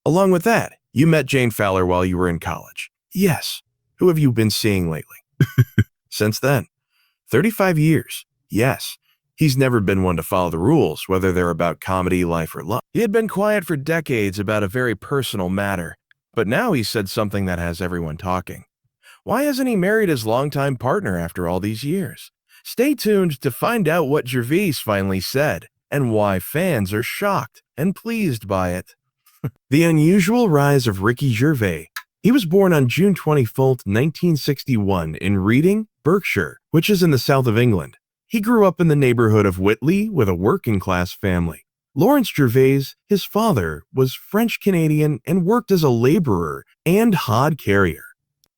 Along with that, you met Jane Fowler while you were in college. Yes. Who have you been seeing lately? Since then. 35 years. Yes. He's never been one to follow the rules, whether they're about comedy, life, or love. He had been quiet for decades about a very personal matter, but now he said something that has everyone talking. Why hasn't he married his longtime partner after all these years? Stay tuned to find out what Gervais finally said and why fans are shocked and pleased by it. The unusual rise of Ricky Gervais. He was born on June 24th, 1961 in Reading, Berkshire, which is in the south of England. He grew up in the neighborhood of Whitley with a working-class family. Lawrence Gervais, his father, was French-Canadian and worked as a laborer and hod carrier.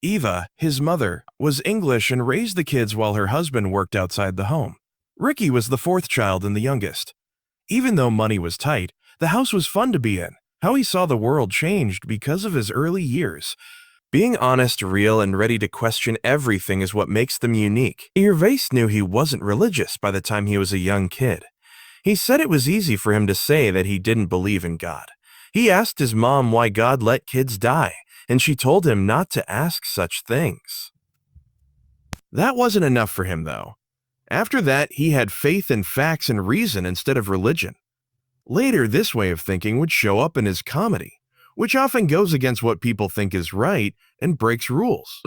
Eva, his mother, was English and raised the kids while her husband worked outside the home. Ricky was the fourth child and the youngest. Even though money was tight, the house was fun to be in. How he saw the world changed because of his early years. Being honest, real, and ready to question everything is what makes them unique. Gervais knew he wasn't religious by the time he was a young kid. He said it was easy for him to say that he didn't believe in God. He asked his mom why God let kids die, and she told him not to ask such things. That wasn't enough for him, though. After that, he had faith in facts and reason instead of religion. Later, this way of thinking would show up in his comedy, which often goes against what people think is right and breaks rules.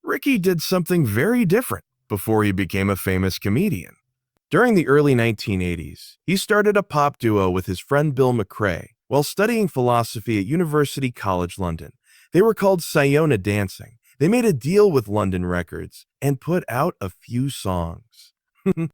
Ricky did something very different before he became a famous comedian. During the early 1980s, he started a pop duo with his friend Bill McRae while studying philosophy at University College London. They were called Sayona Dancing. They made a deal with London Records and put out a few songs.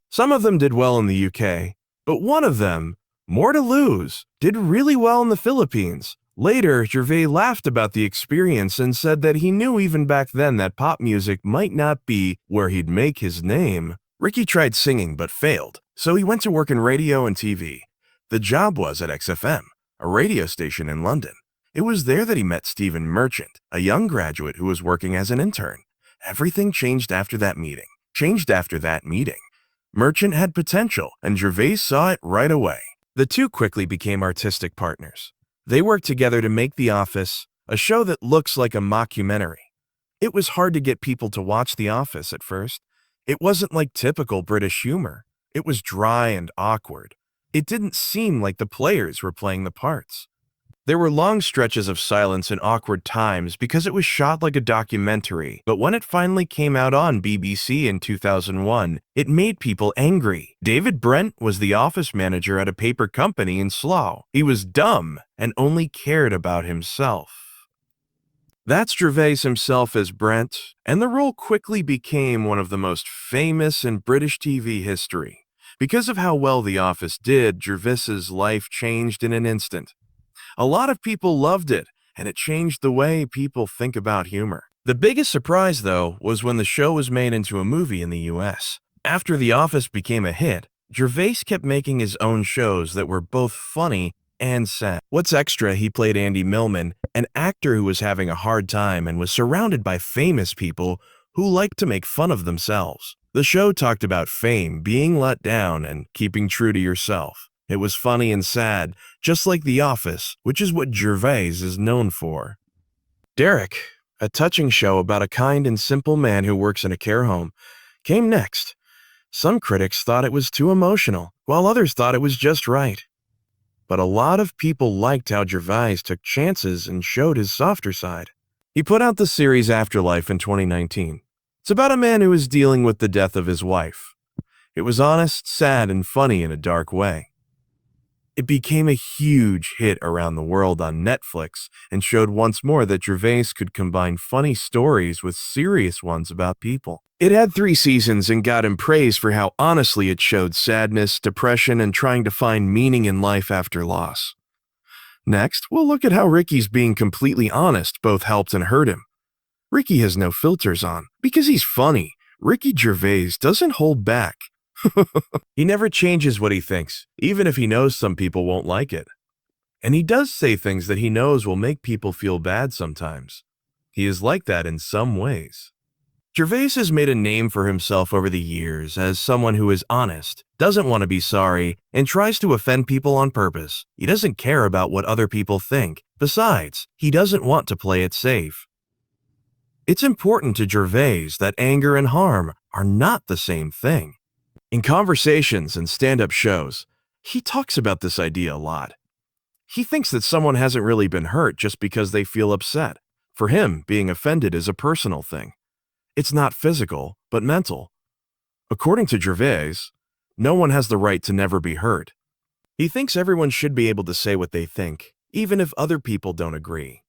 Some of them did well in the UK, but one of them, More to Lose, did really well in the Philippines. Later, Gervais laughed about the experience and said that he knew even back then that pop music might not be where he'd make his name. Ricky tried singing but failed, so he went to work in radio and TV. The job was at XFM, a radio station in London. It was there that he met Stephen Merchant, a young graduate who was working as an intern. Everything changed after that meeting. Merchant had potential, and Gervais saw it right away. The two quickly became artistic partners. They worked together to make The Office, a show that looks like a mockumentary. It was hard to get people to watch The Office at first. It wasn't like typical British humor. It was dry and awkward. It didn't seem like the players were playing the parts. There were long stretches of silence and awkward times because it was shot like a documentary, but when it finally came out on BBC in 2001, it made people angry. David Brent was the office manager at a paper company in Slough. He was dumb and only cared about himself. That's Gervais himself as Brent, and the role quickly became one of the most famous in British TV history. Because of how well The Office did, Gervais's life changed in an instant. A lot of people loved it, and it changed the way people think about humor. The biggest surprise, though, was when the show was made into a movie in the US. After The Office became a hit, Gervais kept making his own shows that were both funny and sad. What's extra, he played Andy Millman, an actor who was having a hard time and was surrounded by famous people who liked to make fun of themselves. The show talked about fame, being let down, and keeping true to yourself. It was funny and sad, just like The Office, which is what Gervais is known for. Derek, a touching show about a kind and simple man who works in a care home, came next. Some critics thought it was too emotional, while others thought it was just right. But a lot of people liked how Gervais took chances and showed his softer side. He put out the series Afterlife in 2019. It's about a man who is dealing with the death of his wife. It was honest, sad, and funny in a dark way. It became a huge hit around the world on Netflix and showed once more that Gervais could combine funny stories with serious ones about people. It had 3 seasons and got him praise for how honestly it showed sadness, depression, and trying to find meaning in life after loss. Next, we'll look at how Ricky's being completely honest both helped and hurt him. Ricky has no filters on. Because he's funny, Ricky Gervais doesn't hold back. He never changes what he thinks, even if he knows some people won't like it. And he does say things that he knows will make people feel bad sometimes. He is like that in some ways. Gervais has made a name for himself over the years as someone who is honest, doesn't want to be sorry, and tries to offend people on purpose. He doesn't care about what other people think, Besides, he doesn't want to play it safe. It's important to Gervais that anger and harm are not the same thing. In conversations and stand-up shows, he talks about this idea a lot. He thinks that someone hasn't really been hurt just because they feel upset. For him, being offended is a personal thing. It's not physical, but mental. According to Gervais, no one has the right to never be hurt. He thinks everyone should be able to say what they think, even if other people don't agree.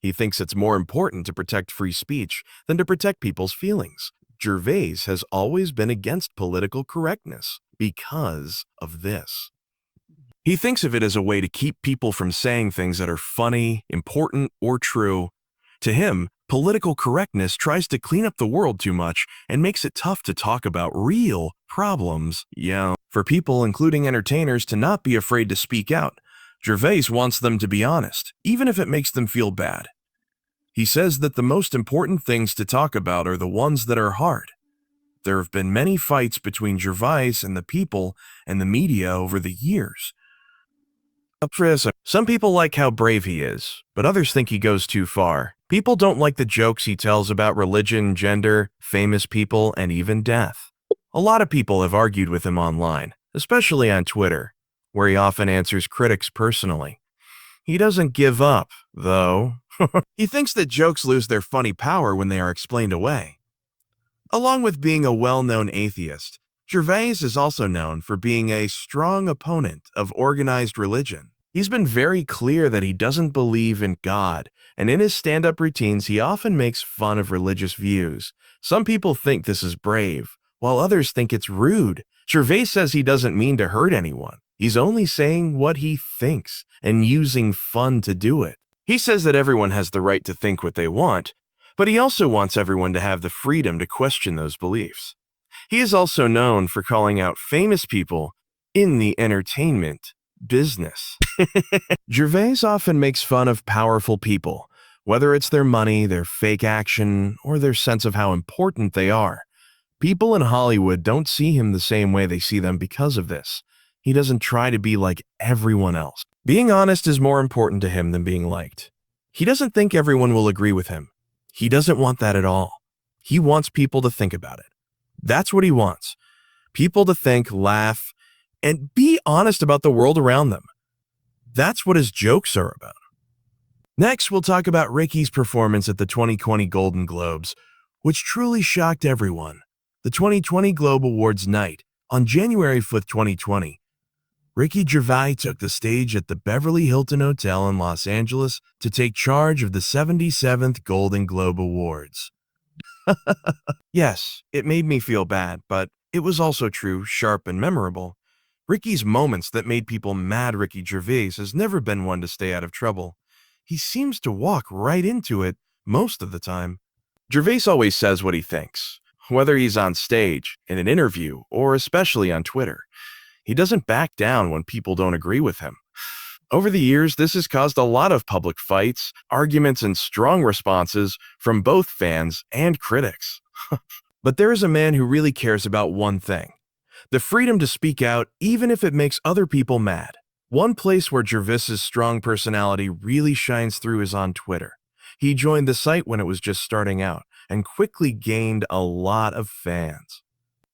He thinks it's more important to protect free speech than to protect people's feelings. Gervais has always been against political correctness because of this. He thinks of it as a way to keep people from saying things that are funny, important, or true. To him, political correctness tries to clean up the world too much and makes it tough to talk about real problems. For people, including entertainers, to not be afraid to speak out. Gervais wants them to be honest, even if it makes them feel bad. He says that the most important things to talk about are the ones that are hard. There have been many fights between Gervais and the people and the media over the years. Some people like how brave he is, but others think he goes too far. People don't like the jokes he tells about religion, gender, famous people, and even death. A lot of people have argued with him online, especially on Twitter, where he often answers critics personally. He doesn't give up, though. He thinks that jokes lose their funny power when they are explained away. Along with being a well-known atheist, Gervais is also known for being a strong opponent of organized religion. He's been very clear that he doesn't believe in God, and in his stand-up routines he often makes fun of religious views. Some people think this is brave, while others think it's rude. Gervais says he doesn't mean to hurt anyone. He's only saying what he thinks and using fun to do it. He says that everyone has the right to think what they want, but he also wants everyone to have the freedom to question those beliefs. He is also known for calling out famous people in the entertainment business. Gervais often makes fun of powerful people, whether it's their money, their fake action, or their sense of how important they are. People in Hollywood don't see him the same way they see them because of this. He doesn't try to be like everyone else. Being honest is more important to him than being liked. He doesn't think everyone will agree with him. He doesn't want that at all. He wants people to think about it. That's what he wants. People to think, laugh, and be honest about the world around them. That's what his jokes are about. Next, we'll talk about Ricky's performance at the 2020 Golden Globes, which truly shocked everyone. The 2020 Globe Awards night, on January 5th, 2020, Ricky Gervais took the stage at the Beverly Hilton Hotel in Los Angeles to take charge of the 77th Golden Globe Awards. Yes, it made me feel bad, but it was also true, sharp, and memorable. Ricky's moments that made people mad. Ricky Gervais has never been one to stay out of trouble. He seems to walk right into it most of the time. Gervais always says what he thinks, whether he's on stage, in an interview, or especially on Twitter. He doesn't back down when people don't agree with him. Over the years, this has caused a lot of public fights, arguments, and strong responses from both fans and critics. But there is a man who really cares about one thing: the freedom to speak out even if it makes other people mad. One place where Gervais's strong personality really shines through is on Twitter. He joined the site when it was just starting out and quickly gained a lot of fans.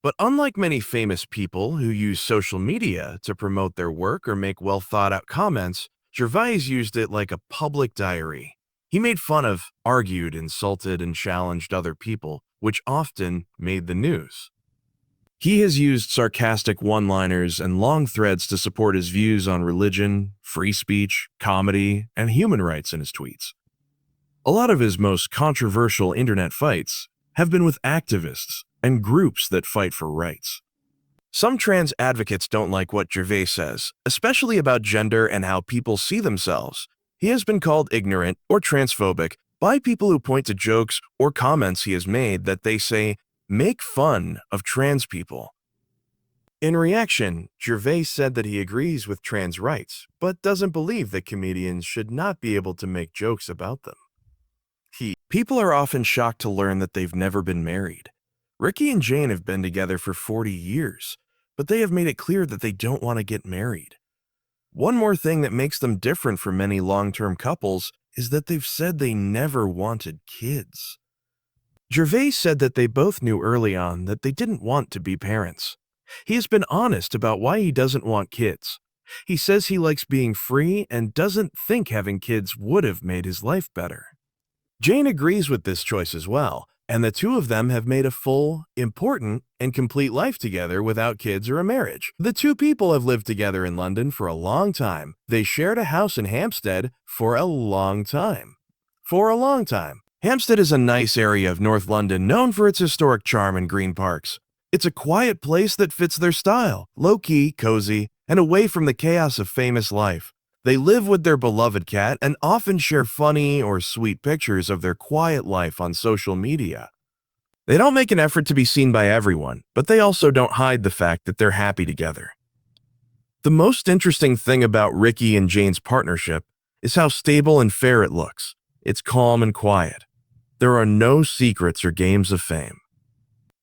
But unlike many famous people who use social media to promote their work or make well-thought-out comments, Gervais used it like a public diary. He made fun of, argued, insulted, and challenged other people, which often made the news. He has used sarcastic one-liners and long threads to support his views on religion, free speech, comedy, and human rights in his tweets. A lot of his most controversial internet fights have been with activists and groups that fight for rights. Some trans advocates don't like what Gervais says, especially about gender and how people see themselves. He has been called ignorant or transphobic by people who point to jokes or comments he has made that they say make fun of trans people. In reaction, Gervais said that he agrees with trans rights, but doesn't believe that comedians should not be able to make jokes about them. People are often shocked to learn that they've never been married. Ricky and Jane have been together for 40 years, but they have made it clear that they don't want to get married. One more thing that makes them different from many long-term couples is that they've said they never wanted kids. Gervais said that they both knew early on that they didn't want to be parents. He has been honest about why he doesn't want kids. He says he likes being free and doesn't think having kids would have made his life better. Jane agrees with this choice as well, and the two of them have made a full, important, and complete life together without kids or a marriage. The two people have lived together in London for a long time. They shared a house in Hampstead for a long time. For a long time. Hampstead is a nice area of North London known for its historic charm and green parks. It's a quiet place that fits their style, low-key, cozy, and away from the chaos of famous life. They live with their beloved cat and often share funny or sweet pictures of their quiet life on social media. They don't make an effort to be seen by everyone, but they also don't hide the fact that they're happy together. The most interesting thing about Ricky and Jane's partnership is how stable and fair it looks. It's calm and quiet. There are no secrets or games of fame.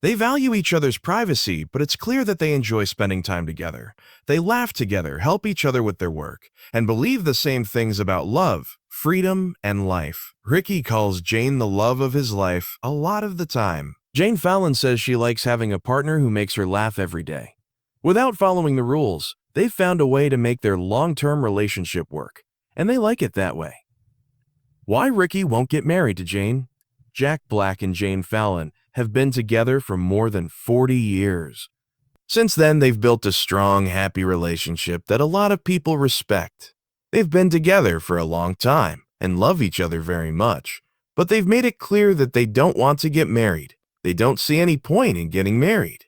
They value each other's privacy, but it's clear that they enjoy spending time together. They laugh together, help each other with their work, and believe the same things about love, freedom, and life. Ricky calls Jane the love of his life a lot of the time. Jane Fallon says she likes having a partner who makes her laugh every day. Without following the rules, they've found a way to make their long-term relationship work, and they like it that way. Why Ricky won't get married to Jane? Jack Black and Jane Fallon have been together for more than 40 years. Since then, they've built a strong, happy relationship that a lot of people respect. They've been together for a long time and love each other very much, but they've made it clear that they don't want to get married. They don't see any point in getting married.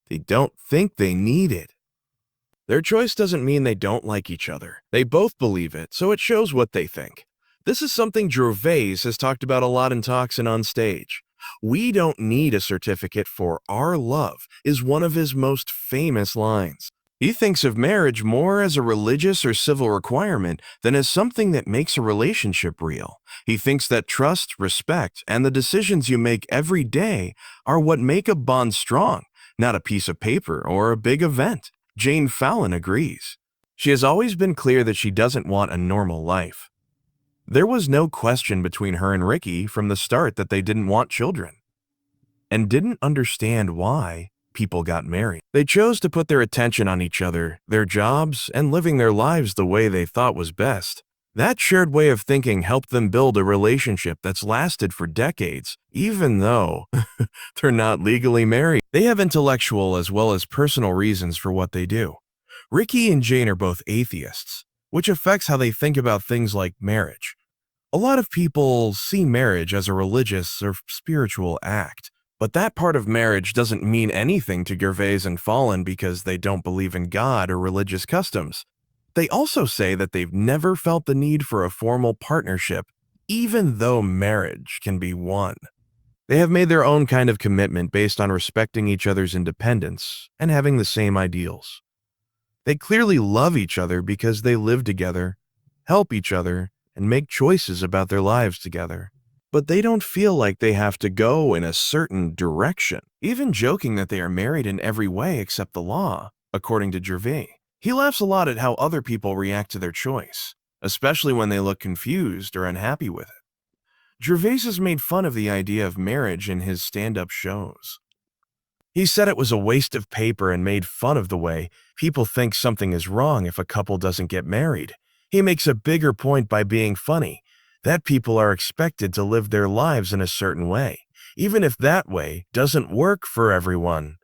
They don't think they need it. Their choice doesn't mean they don't like each other. They both believe it, so it shows what they think. This is something Gervais has talked about a lot in talks and on stage. "We don't need a certificate for our love" is one of his most famous lines. He thinks of marriage more as a religious or civil requirement than as something that makes a relationship real. He thinks that trust, respect, and the decisions you make every day are what make a bond strong, not a piece of paper or a big event. Jane Fallon agrees. She has always been clear that she doesn't want a normal life. There was no question between her and Ricky from the start that they didn't want children and didn't understand why people got married. They chose to put their attention on each other, their jobs, and living their lives the way they thought was best. That shared way of thinking helped them build a relationship that's lasted for decades, even though they're not legally married. They have intellectual as well as personal reasons for what they do. Ricky and Jane are both atheists, which affects how they think about things like marriage. A lot of people see marriage as a religious or spiritual act, but that part of marriage doesn't mean anything to Gervais and Fallon because they don't believe in God or religious customs. They also say that they've never felt the need for a formal partnership, even though marriage can be one. They have made their own kind of commitment based on respecting each other's independence and having the same ideals. They clearly love each other because they live together, help each other, and make choices about their lives together. But they don't feel like they have to go in a certain direction, even joking that they are married in every way except the law, according to Gervais. He laughs a lot at how other people react to their choice, especially when they look confused or unhappy with it. Gervais has made fun of the idea of marriage in his stand-up shows. He said it was a waste of paper and made fun of the way people think something is wrong if a couple doesn't get married. He makes a bigger point by being funny, that people are expected to live their lives in a certain way, even if that way doesn't work for everyone.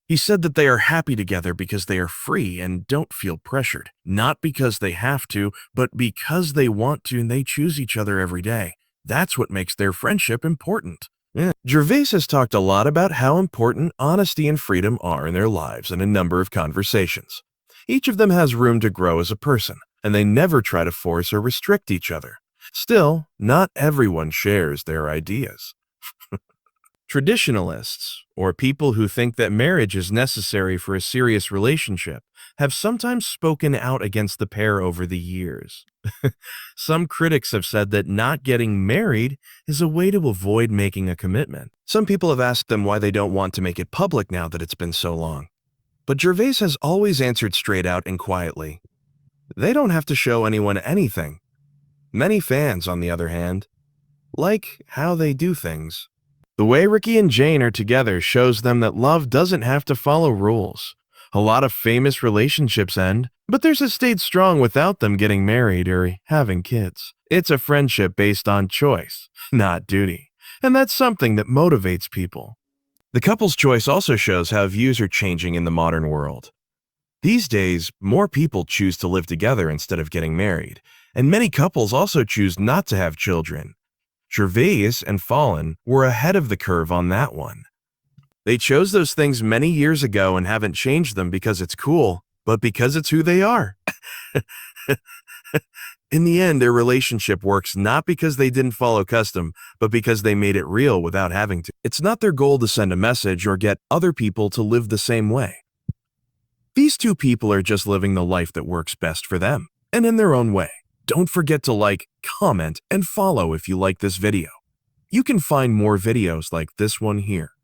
He said that they are happy together because they are free and don't feel pressured, not because they have to, but because they want to and they choose each other every day. That's what makes their friendship important. Gervais has talked a lot about how important honesty and freedom are in their lives in a number of conversations. Each of them has room to grow as a person, and they never try to force or restrict each other. Still, not everyone shares their ideas. Traditionalists, or people who think that marriage is necessary for a serious relationship, have sometimes spoken out against the pair over the years. Some critics have said that not getting married is a way to avoid making a commitment. Some people have asked them why they don't want to make it public now that it's been so long. But Gervais has always answered straight out and quietly, They don't have to show anyone anything. Many fans, on the other hand, like how they do things. The way Ricky and Jane are together shows them that love doesn't have to follow rules. A lot of famous relationships end, but theirs has stayed strong without them getting married or having kids. It's a friendship based on choice, not duty. And that's something that motivates people. The couple's choice also shows how views are changing in the modern world. These days, more people choose to live together instead of getting married, and many couples also choose not to have children. Gervais and Fallon were ahead of the curve on that one. They chose those things many years ago and haven't changed them because it's cool, but because it's who they are. In the end, their relationship works not because they didn't follow custom, but because they made it real without having to. It's not their goal to send a message or get other people to live the same way. These two people are just living the life that works best for them, and in their own way. Don't forget to like, comment, and follow if you like this video. You can find more videos like this one here.